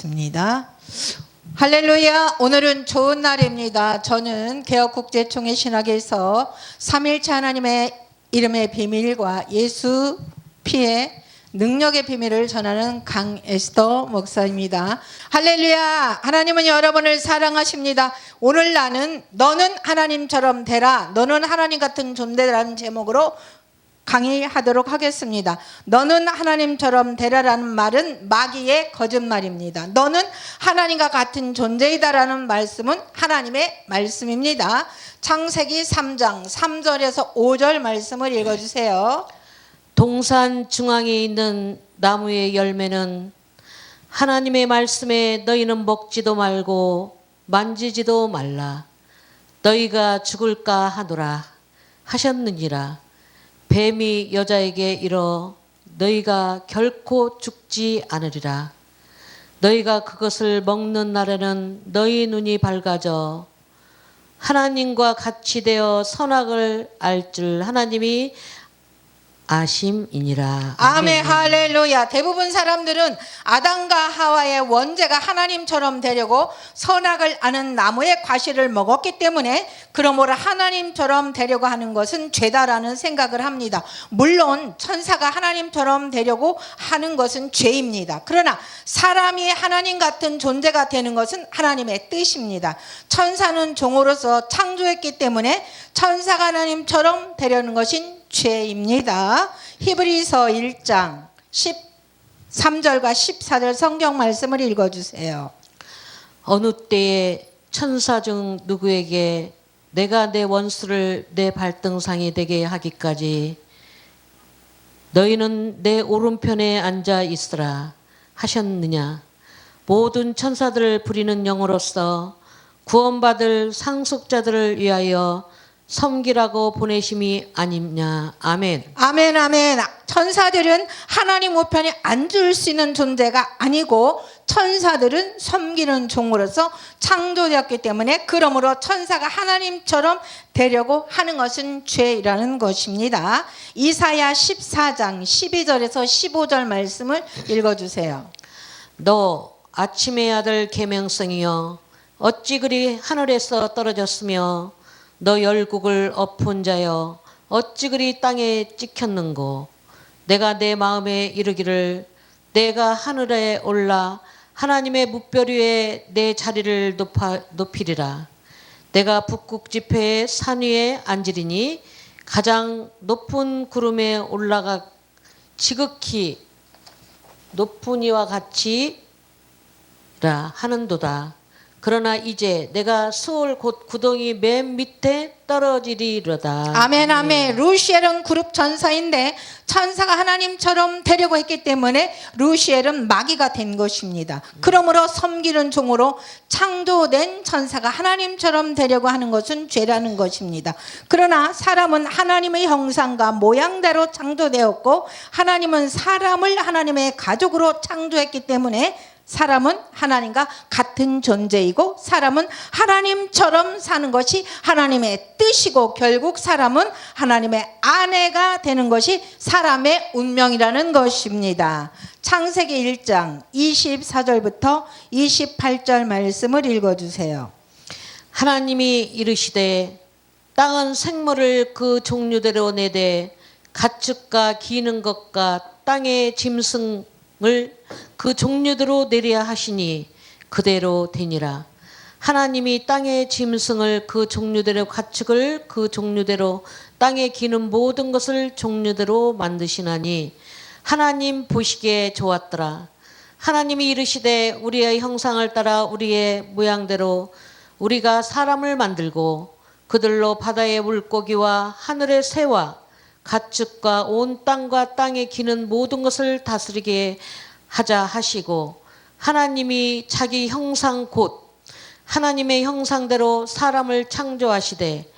입니다. 할렐루야. 오늘은 좋은 날입니다. 저는 개혁국제총회 신학에서 삼일체 하나님의 이름의 비밀과 예수 피의 능력의 비밀을 전하는 강에스더 목사입니다. 할렐루야. 하나님은 여러분을 사랑하십니다. 오늘 나는 너는 하나님처럼 되라, 너는 하나님 같은 존재라는 제목으로 강의하도록 하겠습니다. 너는 하나님처럼 되라라는 말은 마귀의 거짓말입니다. 너는 하나님과 같은 존재이다라는 말씀은 하나님의 말씀입니다. 창세기 3장 3절에서 5절 말씀을 읽어주세요. 동산 중앙에 있는 나무의 열매는 하나님의 말씀에 너희는 먹지도 말고 만지지도 말라. 너희가 죽을까 하노라 하셨느니라. 뱀이 여자에게 이르 너희가 결코 죽지 않으리라. 너희가 그것을 먹는 날에는 너희 눈이 밝아져 하나님과 같이 되어 선악을 알 줄 하나님이 아심이니라. 아멘. 할렐루야. 대부분 사람들은 아담과 하와의 원죄가 하나님처럼 되려고 선악을 아는 나무의 과실을 먹었기 때문에 그러므로 하나님처럼 되려고 하는 것은 죄다라는 생각을 합니다. 물론 천사가 하나님처럼 되려고 하는 것은 죄입니다. 그러나 사람이 하나님 같은 존재가 되는 것은 하나님의 뜻입니다. 천사는 종으로서 창조했기 때문에 천사가 하나님처럼 되려는 것인 죄입니다. 히브리서 1장 13절과 14절 성경 말씀을 읽어주세요. 어느 때에 천사 중 누구에게 내가 내 원수를 내 발등상이 되게 하기까지 너희는 내 오른편에 앉아 있으라 하셨느냐. 모든 천사들을 부리는 영으로서 구원받을 상속자들을 위하여 섬기라고 보내심이 아니냐. 아멘. 아멘. 아멘. 천사들은 하나님 우편에 앉을 수 있는 존재가 아니고 천사들은 섬기는 종으로서 창조되었기 때문에 그러므로 천사가 하나님처럼 되려고 하는 것은 죄라는 것입니다. 이사야 14장 12절에서 15절 말씀을 읽어주세요. 너 아침의 아들 계명성이여 어찌 그리 하늘에서 떨어졌으며 너 열국을 엎은 자여 어찌 그리 땅에 찍혔는고. 내가 내 마음에 이르기를 내가 하늘에 올라 하나님의 뭇별 위에 내 자리를 높이리라. 내가 북극 지폐의 산 위에 앉으리니 가장 높은 구름에 올라가 지극히 높은 이와 같이라 하는도다. 그러나 이제 내가 수월 곧 구덩이 맨 밑에 떨어지리로다. 아멘. 아멘. 루시엘은 그룹 천사인데 천사가 하나님처럼 되려고 했기 때문에 루시엘은 마귀가 된 것입니다. 그러므로 섬기는 종으로 창조된 천사가 하나님처럼 되려고 하는 것은 죄라는 것입니다. 그러나 사람은 하나님의 형상과 모양대로 창조되었고 하나님은 사람을 하나님의 가족으로 창조했기 때문에 사람은 하나님과 같은 존재이고 사람은 하나님처럼 사는 것이 하나님의 뜻이고 결국 사람은 하나님의 아내가 되는 것이 사람의 운명이라는 것입니다. 창세기 1장 24절부터 28절 말씀을 읽어주세요. 하나님이 이르시되 땅은 생물을 그 종류대로 내되 가축과 기는 것과 땅의 짐승을 그 종류대로 내려야 하시니 그대로 되니라. 하나님이 땅의 짐승을 그 종류대로 가축을 그 종류대로 땅에 기는 모든 것을 종류대로 만드시나니 하나님 보시기에 좋았더라. 하나님이 이르시되 우리의 형상을 따라 우리의 모양대로 우리가 사람을 만들고 그들로 바다의 물고기와 하늘의 새와 가축과 온 땅과 땅에 기는 모든 것을 다스리게 하자 하시고 하나님이 자기 형상 곧 하나님의 형상대로 사람을 창조하시되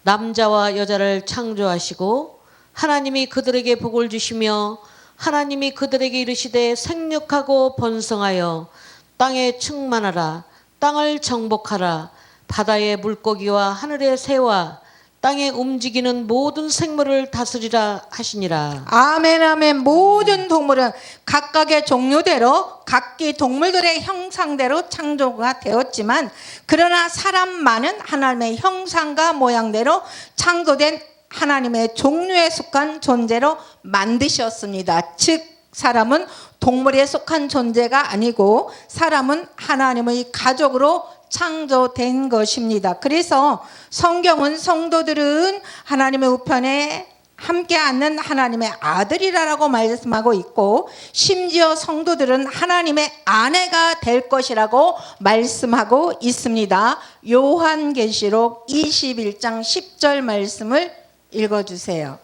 남자와 여자를 창조하시고 하나님이 그들에게 복을 주시며 하나님이 그들에게 이르시되 생육하고 번성하여 땅에 충만하라. 땅을 정복하라. 바다의 물고기와 하늘의 새와 땅에 움직이는 모든 생물을 다스리라 하시니라. 아멘 아멘. 모든 동물은 각각의 종류대로 각기 동물들의 형상대로 창조가 되었지만 그러나 사람만은 하나님의 형상과 모양대로 창조된 하나님의 종류에 속한 존재로 만드셨습니다. 즉 사람은 동물에 속한 존재가 아니고 사람은 하나님의 가족으로 창조된 것입니다. 그래서 성경은 성도들은 하나님의 우편에 함께 앉는 하나님의 아들이라고 말씀하고 있고 심지어 성도들은 하나님의 아내가 될 것이라고 말씀하고 있습니다. 요한계시록 21장 10절 말씀을 읽어주세요.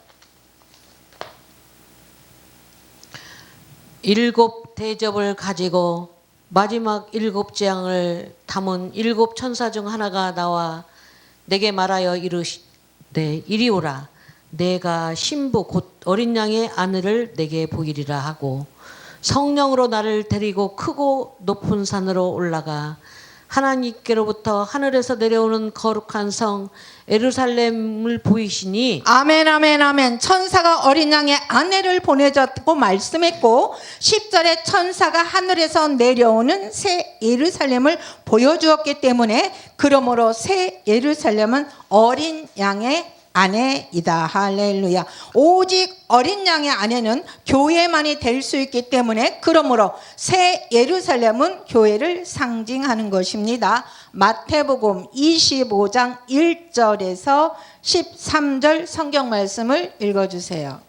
7 대접을 가지고 마지막 7 재앙을 담은 7 천사 중 하나가 나와 내게 말하여 이르시되 이리 오라. 내가 신부 곧 어린 양의 아내를 내게 보이리라 하고 성령으로 나를 데리고 크고 높은 산으로 올라가 하나님께로부터 하늘에서 내려오는 거룩한 성 예루살렘을 보이시니 아멘 아멘 아멘. 천사가 어린 양의 아내를 보내줬고 말씀했고 10절에 천사가 하늘에서 내려오는 새 예루살렘을 보여주었기 때문에 그러므로 새 예루살렘은 어린 양의 아내이다. 할렐루야. 오직 어린 양의 아내는 교회만이 될 수 있기 때문에 그러므로 새 예루살렘은 교회를 상징하는 것입니다. 마태복음 25장 1절에서 13절 성경 말씀을 읽어주세요.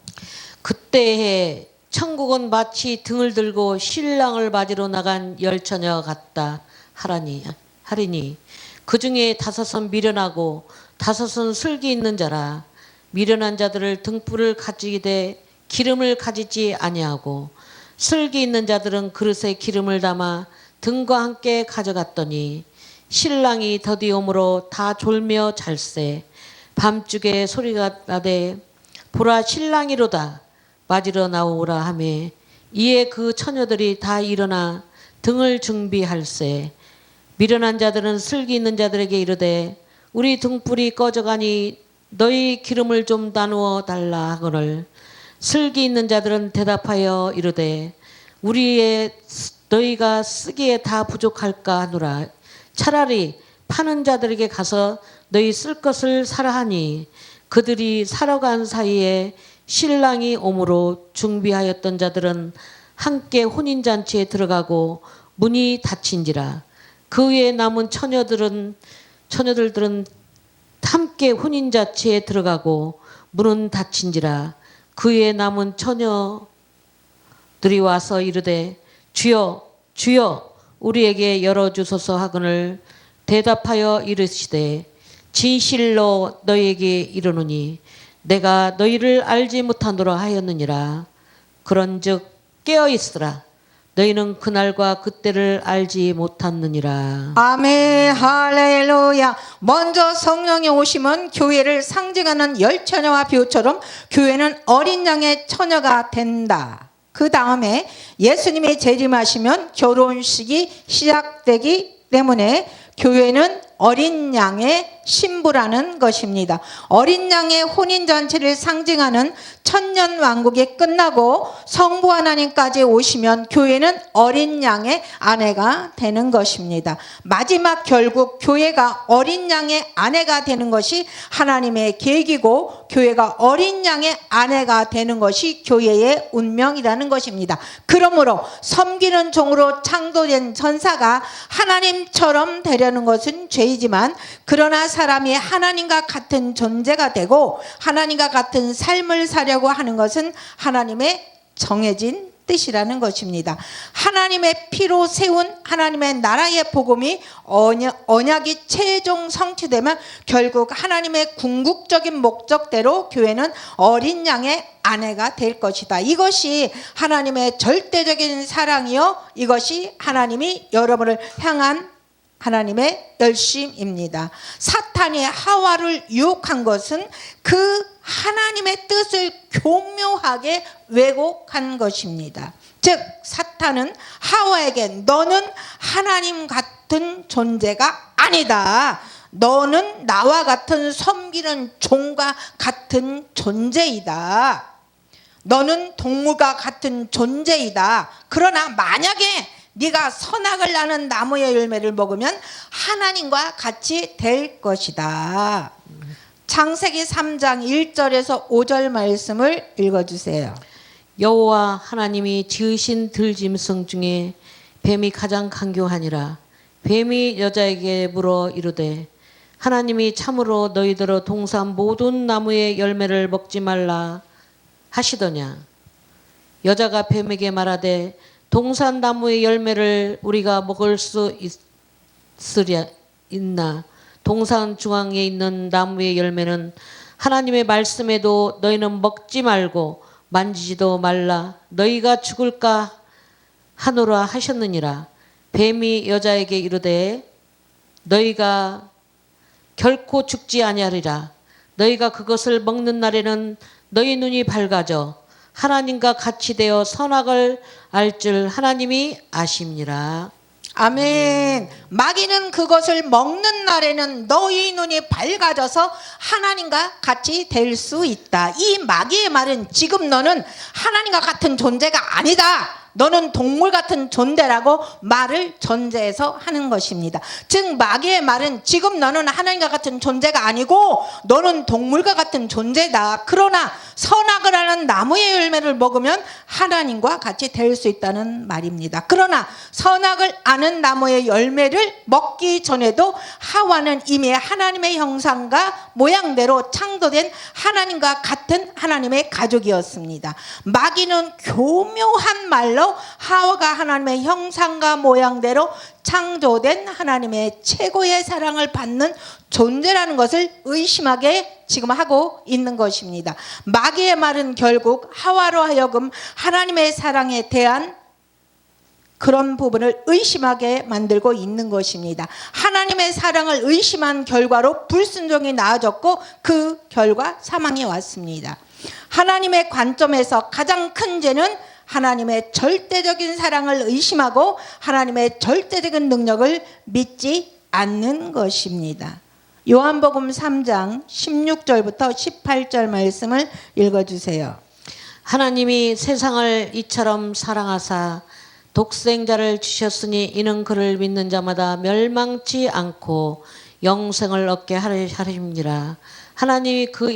그때에 천국은 마치 등을 들고 신랑을 맞으러 나간 열처녀 같다 하리니 그 중에 5은 미련하고 5은 슬기 있는 자라. 미련한 자들을 등불을 가지되 기름을 가지지 아니하고 슬기 있는 자들은 그릇에 기름을 담아 등과 함께 가져갔더니 신랑이 더디옴으로 다 졸며 잘세. 밤중에 소리가 나되 보라 신랑이로다 맞으러 나오라 하매 이에 그 처녀들이 다 일어나 등을 준비할세. 미련한 자들은 슬기 있는 자들에게 이르되 우리 등불이 꺼져가니 너희 기름을 좀 나누어 달라 하거늘 슬기 있는 자들은 대답하여 이르되 너희가 쓰기에 다 부족할까 하노라. 차라리 파는 자들에게 가서 너희 쓸 것을 사라 하니 그들이 사러 간 사이에 신랑이 오므로 준비하였던 자들은 함께 혼인잔치에 들어가고 문이 닫힌지라. 그 위에 남은 처녀들들은 함께 혼인잔치에 들어가고 문은 닫힌지라. 그 위에 남은 처녀들이 와서 이르되 주여 주여 우리에게 열어주소서 하거늘 대답하여 이르시되 진실로 너희에게 이르노니 내가 너희를 알지 못하노라 하였느니라. 그런즉 깨어있으라. 너희는 그날과 그때를 알지 못하느니라. 아멘 할렐루야. 먼저 성령이 오시면 교회를 상징하는 열처녀와 비유처럼 교회는 어린 양의 처녀가 된다. 그 다음에 예수님이 재림하시면 결혼식이 시작되기 때문에 교회는 어린 양의 신부라는 것입니다. 어린 양의 혼인잔치를 상징하는 천년왕국이 끝나고 성부 하나님까지 오시면 교회는 어린 양의 아내가 되는 것입니다. 마지막 결국 교회가 어린 양의 아내가 되는 것이 하나님의 계획이고 교회가 어린 양의 아내가 되는 것이 교회의 운명이라는 것입니다. 그러므로 섬기는 종으로 창조된 천사가 하나님처럼 되려는 것은 죄이지만 그러나 사람이 하나님과 같은 존재가 되고 하나님과 같은 삶을 사려고 하는 것은 하나님의 정해진 뜻이라는 것입니다. 하나님의 피로 세운 하나님의 나라의 복음이 언약이 최종 성취되면 결국 하나님의 궁극적인 목적대로 교회는 어린 양의 아내가 될 것이다. 이것이 하나님의 절대적인 사랑이요 이것이 하나님이 여러분을 향한 하나님의 열심입니다. 사탄이 하와를 유혹한 것은 그 하나님의 뜻을 교묘하게 왜곡한 것입니다. 즉 사탄은 하와에게 너는 하나님 같은 존재가 아니다. 너는 나와 같은 섬기는 종과 같은 존재이다. 너는 동물과 같은 존재이다. 그러나 만약에 네가 선악을 나는 나무의 열매를 먹으면 하나님과 같이 될 것이다. 창세기 3장 1절에서 5절 말씀을 읽어주세요. 여호와 하나님이 지으신 들짐승 중에 뱀이 가장 간교하니라. 뱀이 여자에게 물어 이르되 하나님이 참으로 너희더러 동산 모든 나무의 열매를 먹지 말라 하시더냐. 여자가 뱀에게 말하되 동산 나무의 열매를 우리가 먹을 수 있나. 동산 중앙에 있는 나무의 열매는 하나님의 말씀에도 너희는 먹지 말고 만지지도 말라. 너희가 죽을까 하노라 하셨느니라. 뱀이 여자에게 이르되 너희가 결코 죽지 아니하리라. 너희가 그것을 먹는 날에는 너희 눈이 밝아져 하나님과 같이 되어 선악을 알 줄 하나님이 아심니라. 아멘. 마귀는 그것을 먹는 날에는 너희 눈이 밝아져서 하나님과 같이 될 수 있다. 이 마귀의 말은 지금 너는 하나님과 같은 존재가 아니다. 너는 동물 같은 존재라고 말을 전제해서 하는 것입니다. 즉 마귀의 말은 지금 너는 하나님과 같은 존재가 아니고 너는 동물과 같은 존재다. 그러나 선악을 하는 나무의 열매를 먹으면 하나님과 같이 될 수 있다는 말입니다. 그러나 선악을 아는 나무의 열매를 먹기 전에도 하와는 이미 하나님의 형상과 모양대로 창조된 하나님과 같은 하나님의 가족이었습니다. 마귀는 교묘한 말로 하와가 하나님의 형상과 모양대로 창조된 하나님의 최고의 사랑을 받는 존재라는 것을 의심하게 지금 하고 있는 것입니다. 마귀의 말은 결국 하와로 하여금 하나님의 사랑에 대한 그런 부분을 의심하게 만들고 있는 것입니다. 하나님의 사랑을 의심한 결과로 불순종이 나아졌고 그 결과 사망이 왔습니다. 하나님의 관점에서 가장 큰 죄는 하나님의 절대적인 사랑을 의심하고 하나님의 절대적인 능력을 믿지 않는 것입니다. 요한복음 3장 16절부터 18절 말씀을 읽어주세요. 하나님이 세상을 이처럼 사랑하사 독생자를 주셨으니 이는 그를 믿는 자마다 멸망치 않고 영생을 얻게 하심이라. 하나님이 그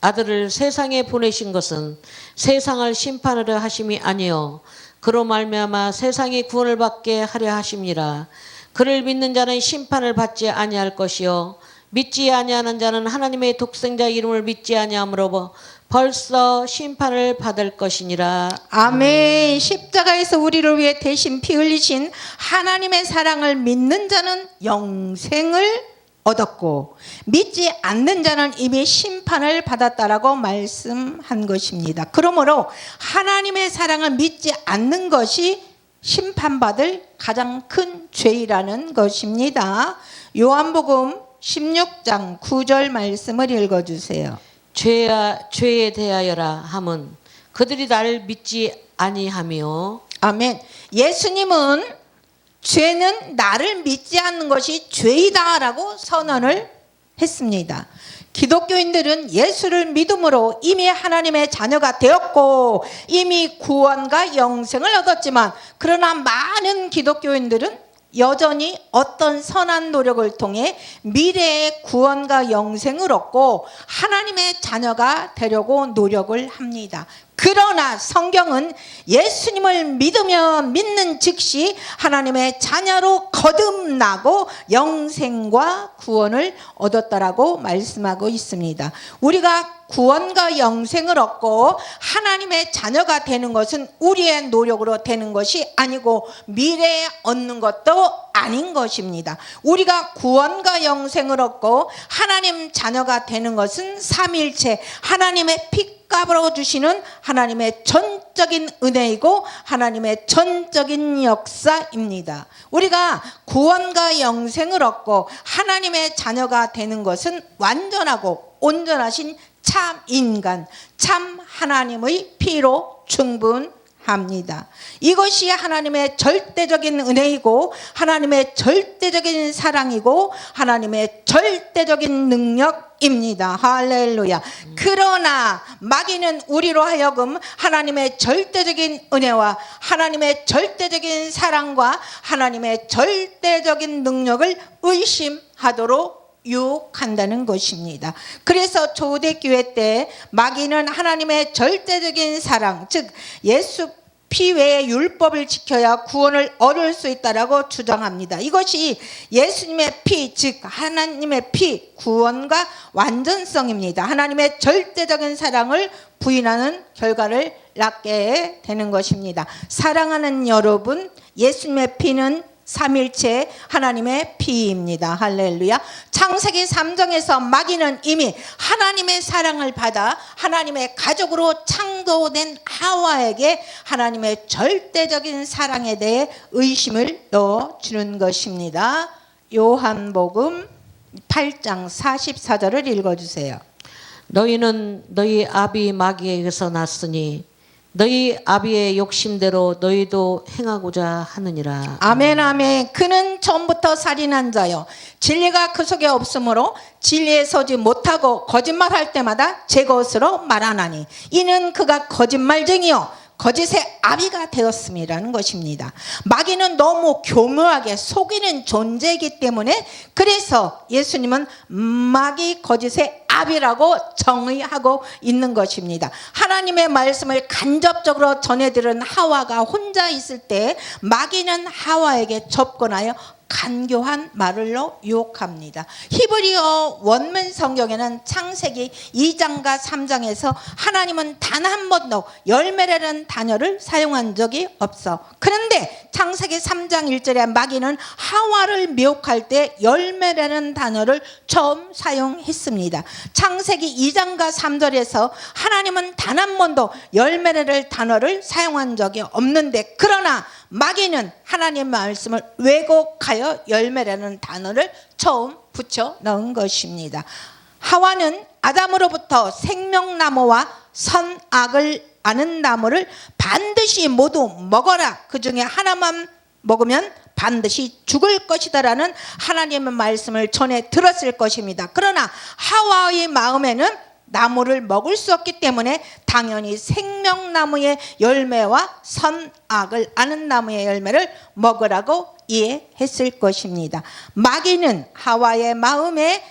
아들을 세상에 보내신 것은 세상을 심판하려 하심이 아니요 그로 말미암아 세상이 구원을 받게 하려 하심이라. 그를 믿는 자는 심판을 받지 아니할 것이요 믿지 아니하는 자는 하나님의 독생자 이름을 믿지 아니하므로 벌써 심판을 받을 것이니라. 아멘. 십자가에서 우리를 위해 대신 피 흘리신 하나님의 사랑을 믿는 자는 영생을 얻었고 믿지 않는 자는 이미 심판을 받았다라고 말씀한 것입니다. 그러므로 하나님의 사랑을 믿지 않는 것이 심판받을 가장 큰 죄이라는 것입니다. 요한복음 16장 9절 말씀을 읽어주세요. 죄에 대하여라 함은 그들이 나를 믿지 아니하며. 아멘. 예수님은 죄는 나를 믿지 않는 것이 죄이다라고 선언을 했습니다. 기독교인들은 예수를 믿음으로 이미 하나님의 자녀가 되었고 이미 구원과 영생을 얻었지만 그러나 많은 기독교인들은 여전히 어떤 선한 노력을 통해 미래의 구원과 영생을 얻고 하나님의 자녀가 되려고 노력을 합니다. 그러나 성경은 예수님을 믿으면 믿는 즉시 하나님의 자녀로 거듭나고 영생과 구원을 얻었다라고 말씀하고 있습니다. 우리가 구원과 영생을 얻고 하나님의 자녀가 되는 것은 우리의 노력으로 되는 것이 아니고 미래에 얻는 것도 아닌 것입니다. 우리가 구원과 영생을 얻고 하나님 자녀가 되는 것은 삼위일체 하나님의 핏값으로 주시는 하나님의 전적인 은혜이고 하나님의 전적인 역사입니다. 우리가 구원과 영생을 얻고 하나님의 자녀가 되는 것은 완전하고 온전하신 참 인간, 참 하나님의 피로 충분합니다. 합니다. 이것이 하나님의 절대적인 은혜이고 하나님의 절대적인 사랑이고 하나님의 절대적인 능력입니다. 할렐루야. 그러나 마귀는 우리로 하여금 하나님의 절대적인 은혜와 하나님의 절대적인 사랑과 하나님의 절대적인 능력을 의심하도록 유혹한다는 것입니다. 그래서 초대교회 때 마귀는 하나님의 절대적인 사랑, 즉 예수 피 외에 율법을 지켜야 구원을 얻을 수 있다라고 주장합니다. 이것이 예수님의 피, 즉 하나님의 피, 구원과 완전성입니다. 하나님의 절대적인 사랑을 부인하는 결과를 낳게 되는 것입니다. 사랑하는 여러분, 예수님의 피는 삼일체 하나님의 피입니다. 할렐루야. 창세기 3장에서 마귀는 이미 하나님의 사랑을 받아 하나님의 가족으로 창조된 하와에게 하나님의 절대적인 사랑에 대해 의심을 넣어주는 것입니다. 요한복음 8장 44절을 읽어주세요. 너희는 너희 아비 마귀에게서 났으니 너희 아비의 욕심대로 너희도 행하고자 하느니라. 아멘 아멘. 그는 처음부터 살인한 자요 진리가 그 속에 없으므로 진리에 서지 못하고 거짓말할 때마다 제 것으로 말하나니 이는 그가 거짓말쟁이요 거짓의 아비가 되었음이라는 것입니다. 마귀는 너무 교묘하게 속이는 존재이기 때문에 그래서 예수님은 마귀 거짓의 아비라고 정의하고 있는 것입니다. 하나님의 말씀을 간접적으로 전해들은 하와가 혼자 있을 때 마귀는 하와에게 접근하여 간교한 말로 유혹합니다. 히브리어 원문 성경에는 창세기 2장과 3장에서 하나님은 단 한 번도 열매라는 단어를 사용한 적이 없어. 그런데 창세기 3장 1절에 마귀는 하와를 미혹할 때 열매라는 단어를 처음 사용했습니다. 창세기 2장과 3절에서 하나님은 단 한 번도 열매라는 단어를 사용한 적이 없는데 그러나 마귀는 하나님의 말씀을 왜곡하여 열매라는 단어를 처음 붙여 넣은 것입니다. 하와는 아담으로부터 생명나무와 선악을 아는 나무를 반드시 모두 먹어라. 그 중에 하나만 먹으면 반드시 죽을 것이다라는 하나님의 말씀을 전해 들었을 것입니다. 그러나 하와의 마음에는 나무를 먹을 수 없기 때문에 당연히 생명나무의 열매와 선악을 아는 나무의 열매를 먹으라고 이해했을 것입니다. 마귀는 하와의 마음에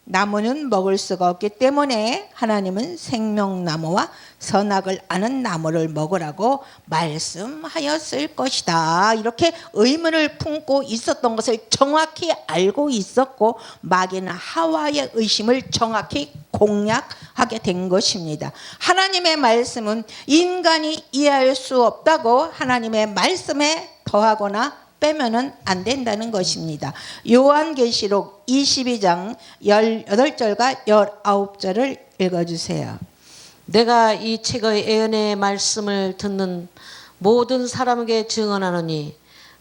나무는 먹을 수가 없기 때문에 하나님은 생명나무와 선악을 아는 나무를 먹으라고 말씀하였을 것이다. 이렇게 의문을 품고 있었던 것을 정확히 알고 있었고 마귀는 하와의 의심을 정확히 공략하게 된 것입니다. 하나님의 말씀은 인간이 이해할 수 없다고 하나님의 말씀에 더하거나 빼면은 안 된다는 것입니다. 요한계시록 22장 18절과 19절을 읽어주세요. 내가 이 책의 예언의 말씀을 듣는 모든 사람에게 증언하노니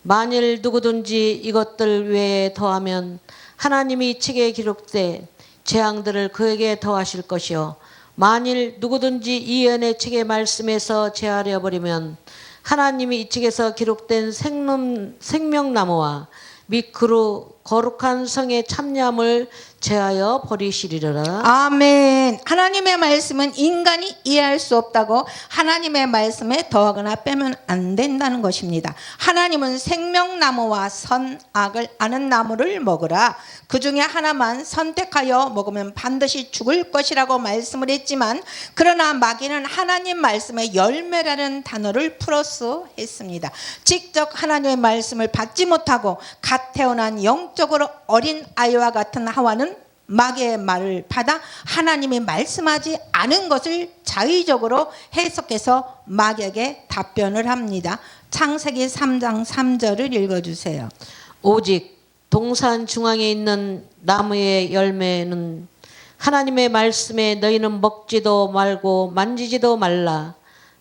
만일 누구든지 이것들 외에 더하면 하나님이 이 책에 기록된 재앙들을 그에게 더하실 것이요 만일 누구든지 이 예언의 책의 말씀에서 제하려 버리면 하나님이 이 책에서 기록된 생명나무와 및 그루 거룩한 성의 참념을 제하여 버리시리라. 아멘. 하나님의 말씀은 인간이 이해할 수 없다고 하나님의 말씀에 더하거나 빼면 안 된다는 것입니다. 하나님은 생명나무와 선악을 아는 나무를 먹으라. 그 중에 하나만 선택하여 먹으면 반드시 죽을 것이라고 말씀을 했지만 그러나 마귀는 하나님 말씀에 열매라는 단어를 플러스 했습니다. 직접 하나님의 말씀을 받지 못하고 갓 태어난 영적으로 어린 아이와 같은 하와는 마귀의 말을 받아 하나님이 말씀하지 않은 것을 자의적으로 해석해서 마귀에게 답변을 합니다. 창세기 3장 3절을 읽어주세요. 오직 동산 중앙에 있는 나무의 열매는 하나님의 말씀에 너희는 먹지도 말고 만지지도 말라.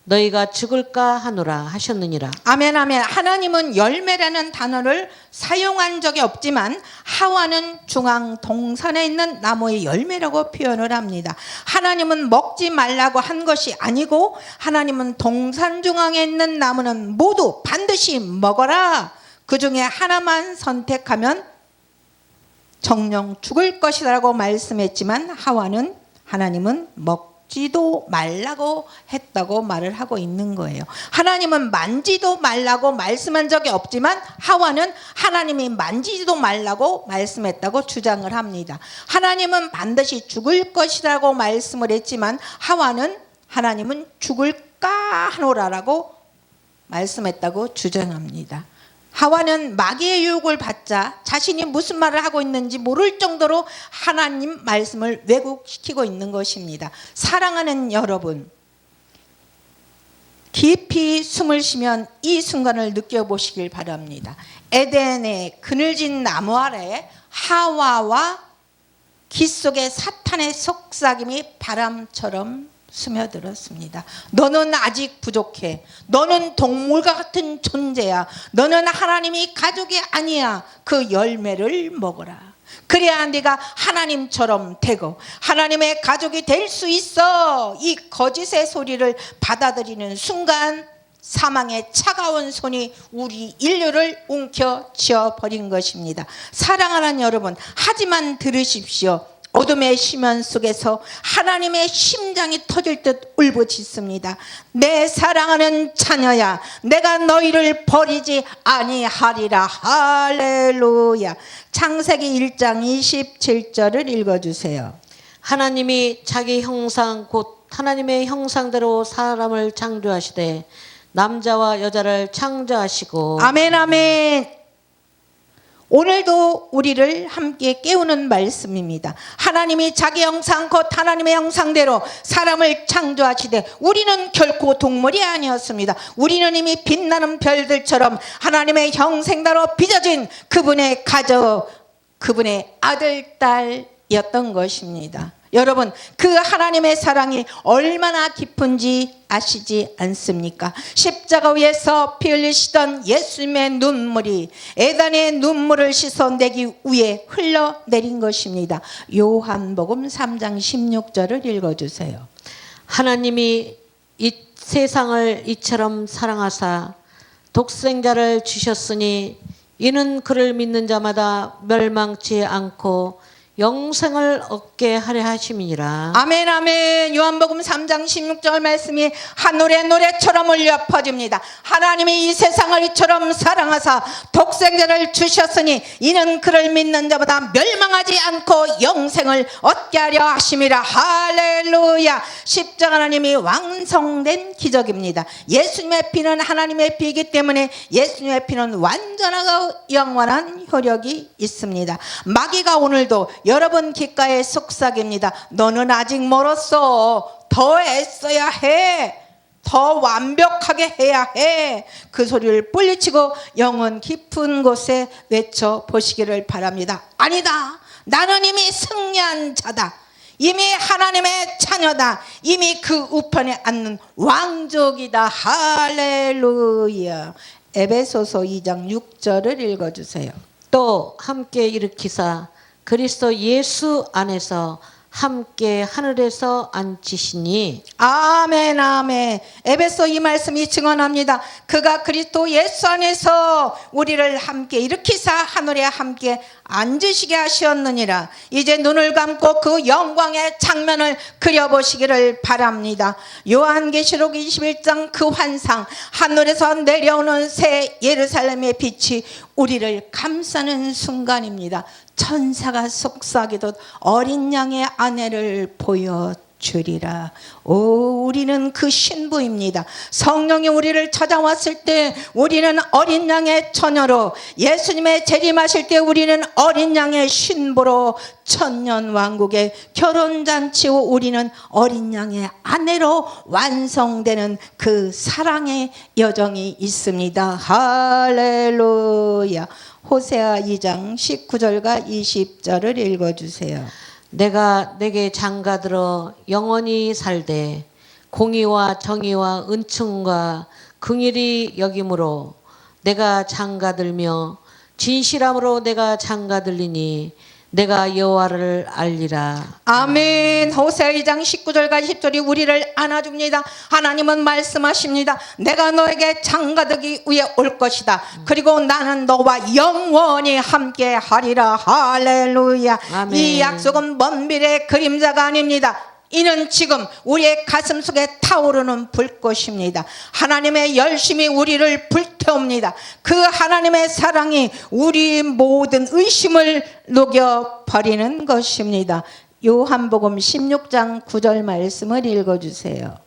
너희가 죽을까 하노라 하셨느니라. 아멘, 아멘. 하나님은 열매라는 단어를 사용한 적이 없지만 하와는 중앙 동산에 있는 나무의 열매라고 표현을 합니다. 하나님은 먹지 말라고 한 것이 아니고 하나님은 동산 중앙에 있는 나무는 모두 반드시 먹어라. 그 중에 하나만 선택하면 정령 죽을 것이라고 말씀했지만 하나님은 먹지도 말라고 했다고 말을 하고 있는 거예요. 하나님은 만지도 말라고 말씀한 적이 없지만 하와는 하나님이 만지지도 말라고 말씀했다고 주장을 합니다. 하나님은 반드시 죽을 것이라고 말씀을 했지만 하나님은 죽을까 하노라라고 말씀했다고 주장합니다. 하와는 마귀의 유혹을 받자 자신이 무슨 말을 하고 있는지 모를 정도로 하나님 말씀을 왜곡시키고 있는 것입니다. 사랑하는 여러분, 깊이 숨을 쉬면 이 순간을 느껴보시길 바랍니다. 에덴의 그늘진 나무 아래 하와와 기 속에 사탄의 속삭임이 바람처럼 스며들었습니다. 너는 아직 부족해. 너는 동물과 같은 존재야. 너는 하나님이 가족이 아니야. 그 열매를 먹어라. 그래야 네가 하나님처럼 되고 하나님의 가족이 될 수 있어. 이 거짓의 소리를 받아들이는 순간 사망의 차가운 손이 우리 인류를 움켜쥐어 버린 것입니다. 사랑하는 여러분, 하지만 들으십시오. 어둠의 심연 속에서 하나님의 심장이 터질 듯 울부짖습니다. 내 사랑하는 자녀야, 내가 너희를 버리지 아니하리라. 할렐루야. 창세기 1장 27절을 읽어주세요. 하나님이 자기 형상 곧 하나님의 형상대로 사람을 창조하시되 남자와 여자를 창조하시고. 아멘, 아멘. 오늘도 우리를 함께 깨우는 말씀입니다. 하나님이 자기 형상 곧 하나님의 형상대로 사람을 창조하시되 우리는 결코 동물이 아니었습니다. 우리는 이미 빛나는 별들처럼 하나님의 형상대로 빚어진 그분의 가족, 그분의 아들, 딸이었던 것입니다. 여러분, 그 하나님의 사랑이 얼마나 깊은지 아시지 않습니까? 십자가 위에서 피 흘리시던 예수님의 눈물이 에덴의 눈물을 씻어내기 위해 흘러내린 것입니다. 요한복음 3장 16절을 읽어주세요. 하나님이 이 세상을 이처럼 사랑하사 독생자를 주셨으니 이는 그를 믿는 자마다 멸망치 않고 영생을 얻게 하려 하심이니라. 아멘, 아멘. 요한복음 3장 16절 말씀이 하늘의 노래처럼 울려 퍼집니다. 하나님이 이 세상을 이처럼 사랑하사 독생자를 주셨으니 이는 그를 믿는 자보다 멸망하지 않고 영생을 얻게 하려 하심이라. 할렐루야. 십자가 하나님이 완성된 기적입니다. 예수님의 피는 하나님의 피이기 때문에 예수님의 피는 완전하고 영원한 효력이 있습니다. 마귀가 오늘도 여러분 귓가에 속삭입니다. 너는 아직 멀었어. 더 애써야 해. 더 완벽하게 해야 해. 그 소리를 뿌리치고 영혼 깊은 곳에 외쳐보시기를 바랍니다. 아니다. 나는 이미 승리한 자다. 이미 하나님의 자녀다. 이미 그 우편에 앉는 왕족이다. 할렐루야. 에베소서 2장 6절을 읽어주세요. 또 함께 일으키사 그리스도 예수 안에서 함께 하늘에서 앉히시니. 아멘, 아멘. 에베소 이 말씀이 증언합니다. 그가 그리스도 예수 안에서 우리를 함께 일으키사 하늘에 함께 앉으시게 하셨느니라. 이제 눈을 감고 그 영광의 장면을 그려보시기를 바랍니다. 요한계시록 21장 그 환상, 하늘에서 내려오는 새 예루살렘의 빛이 우리를 감싸는 순간입니다. 천사가 속삭이듯 어린 양의 아내를 보여주리라. 오, 우리는 그 신부입니다. 성령이 우리를 찾아왔을 때 우리는 어린 양의 처녀로, 예수님의 재림하실 때 우리는 어린 양의 신부로, 천년 왕국의 결혼잔치 후 우리는 어린 양의 아내로 완성되는 그 사랑의 여정이 있습니다. 할렐루야. 호세아 2장 19절과 20절을 읽어주세요. 내가 내게 장가들어 영원히 살되 공의와 정의와 은총과 긍휼히 여김으로 내가 장가들며 진실함으로 내가 장가들리니 내가 여호와를 알리라. 아멘. 호세아 2장 19절과 20절이 우리를 안아줍니다. 하나님은 말씀하십니다. 내가 너에게 장가들기 위해 올 것이다. 그리고 나는 너와 영원히 함께 하리라. 할렐루야. 아멘. 이 약속은 먼 미래의 그림자가 아닙니다. 이는 지금 우리의 가슴 속에 타오르는 불꽃입니다. 하나님의 열심이 우리를 불태웁니다. 그 하나님의 사랑이 우리 모든 의심을 녹여버리는 것입니다. 요한복음 16장 9절 말씀을 읽어주세요.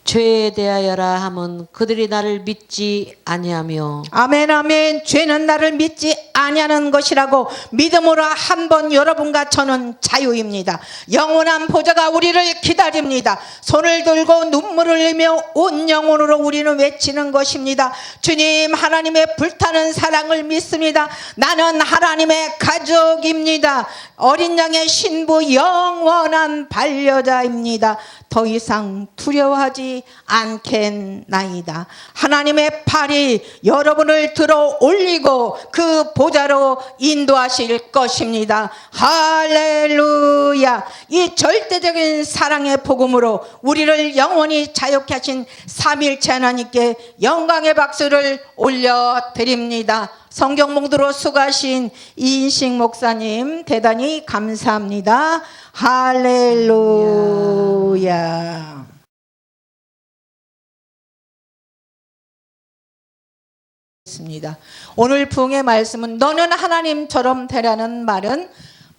죄에 대하여라 함은 그들이 나를 믿지 아니하며. 아멘 아멘. 죄는 나를 믿지 아니하는 것이라고 믿음으로 한번 여러분과 저는 자유입니다. 영원한 보좌가 우리를 기다립니다. 손을 들고 눈물을 흘리며 온 영혼으로 우리는 외치는 것입니다. 주님, 하나님의 불타는 사랑을 믿습니다. 나는 하나님의 가족입니다. 어린 양의 신부, 영원한 반려자입니다. 더 이상 두려워하지 않겠나이다. 하나님의 팔이 여러분을 들어 올리고 그 보좌로 인도하실 것입니다. 할렐루야. 이 절대적인 사랑의 복음으로 우리를 영원히 자유케 하신 삼일체 하나님께 영광의 박수를 올려드립니다. 성경 봉독으로 수고하신 이인식 목사님 대단히 감사합니다. 할렐루야. 오늘 부흥의 말씀은 너는 하나님처럼 되라는 말은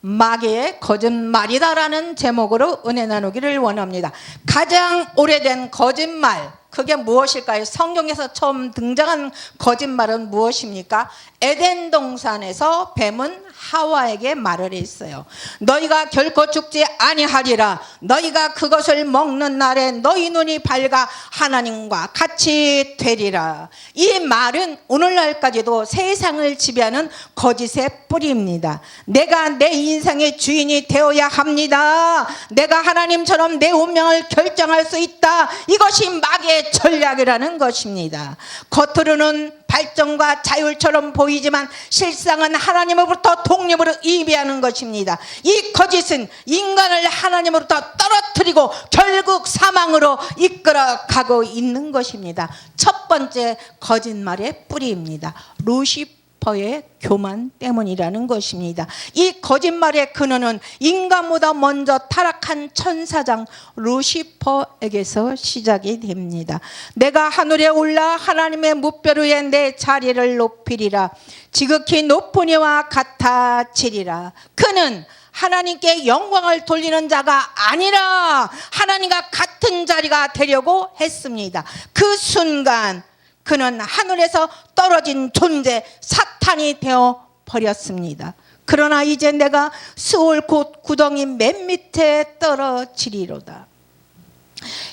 마귀의 거짓말이다라는 제목으로 은혜 나누기를 원합니다. 가장 오래된 거짓말, 그게 무엇일까요? 성경에서 처음 등장한 거짓말은 무엇입니까? 에덴 동산에서 뱀은 하와에게 말을 했어요. 너희가 결코 죽지 아니하리라. 너희가 그것을 먹는 날에 너희 눈이 밝아 하나님과 같이 되리라. 이 말은 오늘날까지도 세상을 지배하는 거짓의 뿌리입니다. 내가 내 인생의 주인이 되어야 합니다. 내가 하나님처럼 내 운명을 결정할 수 있다. 이것이 마귀의 전략이라는 것입니다. 겉으로는 발전과 자율처럼 보이지만 실상은 하나님으로부터 독립으로 이비하는 것입니다. 이 거짓은 인간을 하나님으로부터 떨어뜨리고 결국 사망으로 이끌어가고 있는 것입니다. 첫 번째 거짓말의 뿌리입니다. 루시퍼의 교만 때문이라는 것입니다. 이 거짓말의 근원은 인간보다 먼저 타락한 천사장 루시퍼에게서 시작이 됩니다. 내가 하늘에 올라 하나님의 무별 위에 내 자리를 높이리라. 지극히 높은 이와 같아지리라. 그는 하나님께 영광을 돌리는 자가 아니라 하나님과 같은 자리가 되려고 했습니다. 그 순간 그는 하늘에서 떨어진 존재 사탄이 되어 버렸습니다. 그러나 이제 내가 스올 곧 구덩이 맨 밑에 떨어지리로다.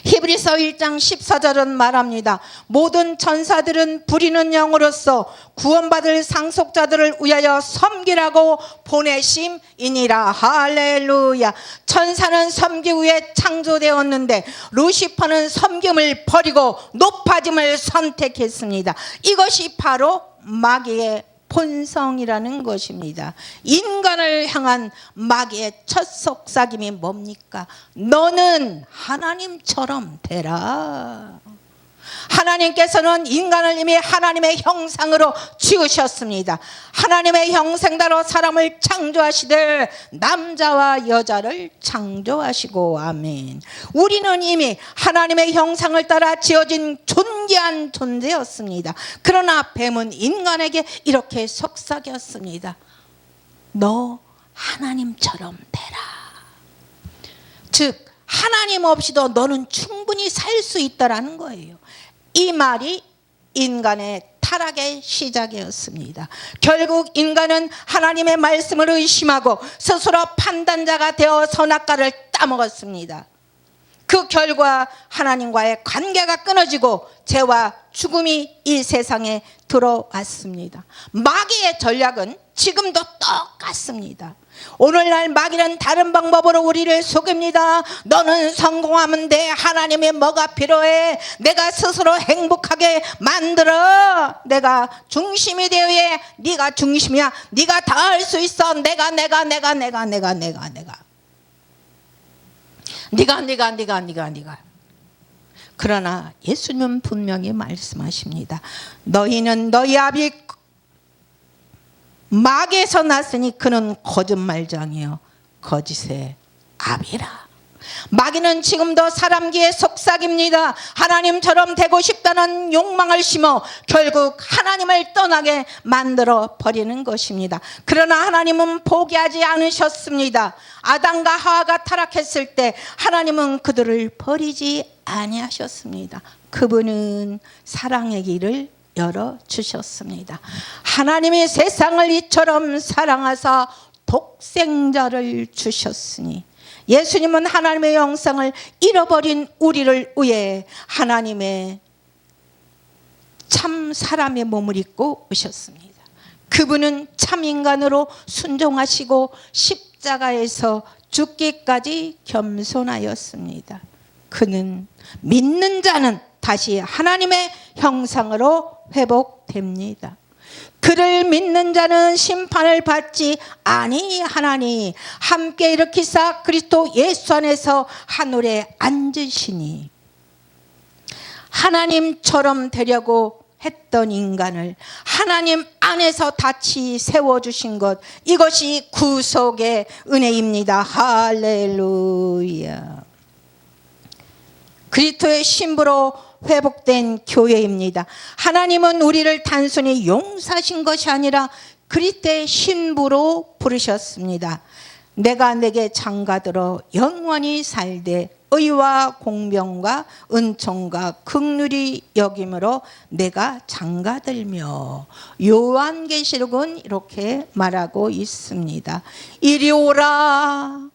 히브리서 1장 14절은 말합니다. 모든 천사들은 부리는 영으로서 구원받을 상속자들을 위하여 섬기라고 보내심이니라. 할렐루야. 천사는 섬기 위해 창조되었는데 루시퍼는 섬김을 버리고 높아짐을 선택했습니다. 이것이 바로 마귀의 본성이라는 것입니다. 인간을 향한 마귀의 첫 속삭임이 뭡니까? 너는 하나님처럼 되라. 하나님께서는 인간을 이미 하나님의 형상으로 지으셨습니다. 하나님의 형상대로 사람을 창조하시되 남자와 여자를 창조하시고. 아멘. 우리는 이미 하나님의 형상을 따라 지어진 존귀한 존재였습니다. 그러나 뱀은 인간에게 이렇게 속삭였습니다. 너 하나님처럼 되라. 즉 하나님 없이도 너는 충분히 살 수 있다라는 거예요. 이 말이 인간의 타락의 시작이었습니다. 결국 인간은 하나님의 말씀을 의심하고 스스로 판단자가 되어 선악과를 따먹었습니다. 그 결과 하나님과의 관계가 끊어지고 죄와 죽음이 이 세상에 들어왔습니다. 마귀의 전략은 지금도 똑같습니다. 오늘날 마귀는 다른 방법으로 우리를 속입니다. 너는 성공하면 돼. 하나님의 뭐가 필요해? 내가 스스로 행복하게 만들어. 내가 중심이 되어야 네가 중심이야. 네가 다 할 수 있어. 내가 그러나 예수님은 분명히 말씀하십니다. 너희는 너희 아비 마귀에서 났으니 그는 거짓말장이요 거짓의 아비라. 마귀는 지금도 사람 귀에 속삭입니다. 하나님처럼 되고 싶다는 욕망을 심어 결국 하나님을 떠나게 만들어 버리는 것입니다. 그러나 하나님은 포기하지 않으셨습니다. 아담과 하와가 타락했을 때 하나님은 그들을 버리지 아니하셨습니다. 그분은 사랑의 길을 열어주셨습니다. 하나님이 세상을 이처럼 사랑하사 독생자를 주셨으니 예수님은 하나님의 영상을 잃어버린 우리를 위해 하나님의 참 사람의 몸을 입고 오셨습니다. 그분은 참 인간으로 순종하시고 십자가에서 죽기까지 겸손하였습니다. 그는 믿는 자는 다시 하나님의 형상으로 회복됩니다. 그를 믿는 자는 심판을 받지 아니하나니 함께 일으키사 그리스도 예수 안에서 하늘에 앉으시니. 하나님처럼 되려고 했던 인간을 하나님 안에서 다시 세워주신 것, 이것이 구속의 은혜입니다. 할렐루야. 그리스도의 신부로 회복된 교회입니다. 하나님은 우리를 단순히 용서하신 것이 아니라 그리스도의 신부로 부르셨습니다. 내가 내게 장가들어 영원히 살되 의와 공병과 은총과 긍휼이 여김으로 내가 장가들며. 요한계시록은 이렇게 말하고 있습니다. 이리 오라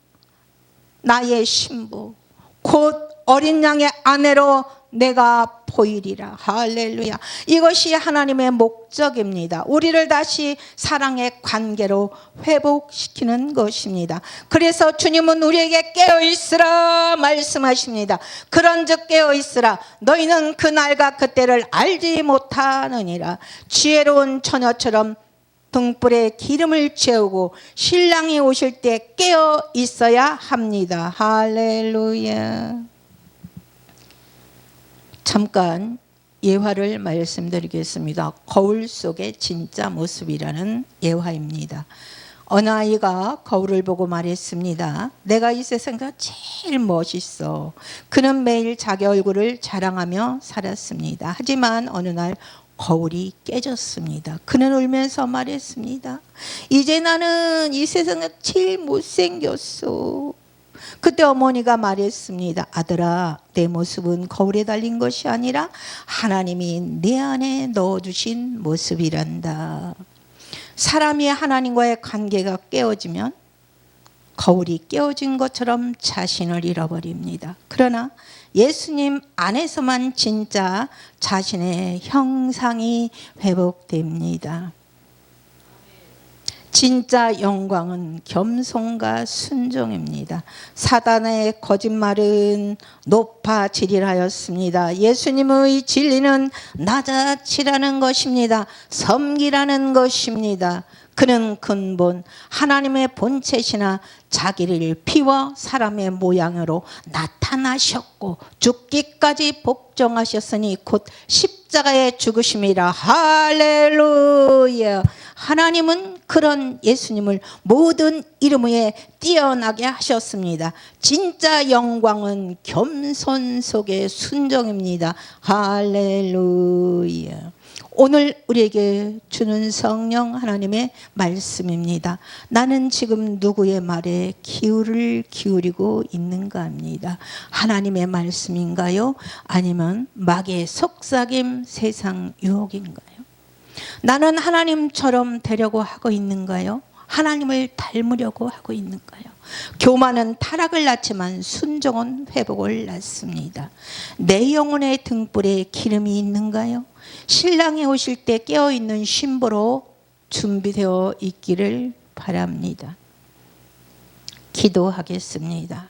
나의 신부 곧 어린 양의 아내로 내가 보이리라. 할렐루야. 이것이 하나님의 목적입니다. 우리를 다시 사랑의 관계로 회복시키는 것입니다. 그래서 주님은 우리에게 깨어있으라 말씀하십니다. 그런즉 깨어있으라. 너희는 그날과 그때를 알지 못하느니라. 지혜로운 처녀처럼 등불에 기름을 채우고 신랑이 오실 때 깨어 있어야 합니다. 할렐루야. 잠깐 예화를 말씀드리겠습니다. 거울 속의 진짜 모습이라는 예화입니다. 어느 아이가 거울을 보고 말했습니다. 내가 이 세상에서 제일 멋있어. 그는 매일 자기 얼굴을 자랑하며 살았습니다. 하지만 어느 날 거울이 깨졌습니다. 그는 울면서 말했습니다. 이제 나는 이 세상에서 제일 못생겼어. 그때 어머니가 말했습니다. 아들아, 내 모습은 거울에 달린 것이 아니라 하나님이 내 안에 넣어주신 모습이란다. 사람이 하나님과의 관계가 깨어지면 거울이 깨어진 것처럼 자신을 잃어버립니다. 그러나 예수님 안에서만 진짜 자신의 형상이 회복됩니다. 진짜 영광은 겸손과 순종입니다. 사단의 거짓말은 높아지리라였습니다. 예수님의 진리는 낮아지라는 것입니다. 섬기라는 것입니다. 그는 근본 하나님의 본체시나 자기를 피와 사람의 모양으로 나타나셨고 죽기까지 복종하셨으니 곧 십자가의 죽으심이라. 할렐루야. 하나님은 그런 예수님을 모든 이름 위에 뛰어나게 하셨습니다. 진짜 영광은 겸손 속의 순종입니다. 할렐루야. 오늘 우리에게 주는 성령 하나님의 말씀입니다. 나는 지금 누구의 말에 귀를 기울이고 있는가 합니다. 하나님의 말씀인가요? 아니면 마귀의 속삭임 세상 유혹인가요? 나는 하나님처럼 되려고 하고 있는가요? 하나님을 닮으려고 하고 있는가요? 교만은 타락을 낳지만 순종은 회복을 낳습니다. 내 영혼의 등불에 기름이 있는가요? 신랑이 오실 때 깨어있는 신부로 준비되어 있기를 바랍니다. 기도하겠습니다.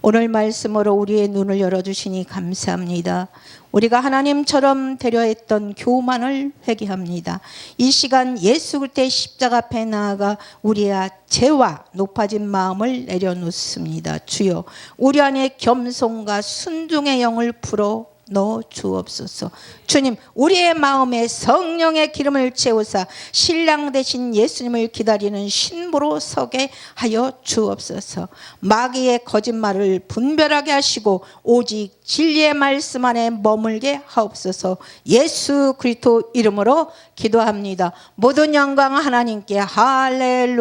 오늘 말씀으로 우리의 눈을 열어주시니 감사합니다. 우리가 하나님처럼 되려 했던 교만을 회개합니다. 이 시간 예수 그리스도의 십자가 앞에 나아가 우리의 죄와 높아진 마음을 내려놓습니다. 주여, 우리 안에 겸손과 순종의 영을 불어 넣어 주옵소서. 주님, 우리의 마음에 성령의 기름을 채우사 신랑 되신 예수님을 기다리는 신부로 서게 하여 주옵소서. 마귀의 거짓말을 분별하게 하시고 오직 진리의 말씀 안에 머물게 하옵소서. 예수 그리스도 이름으로 기도합니다. 모든 영광 하나님께. 할렐루야.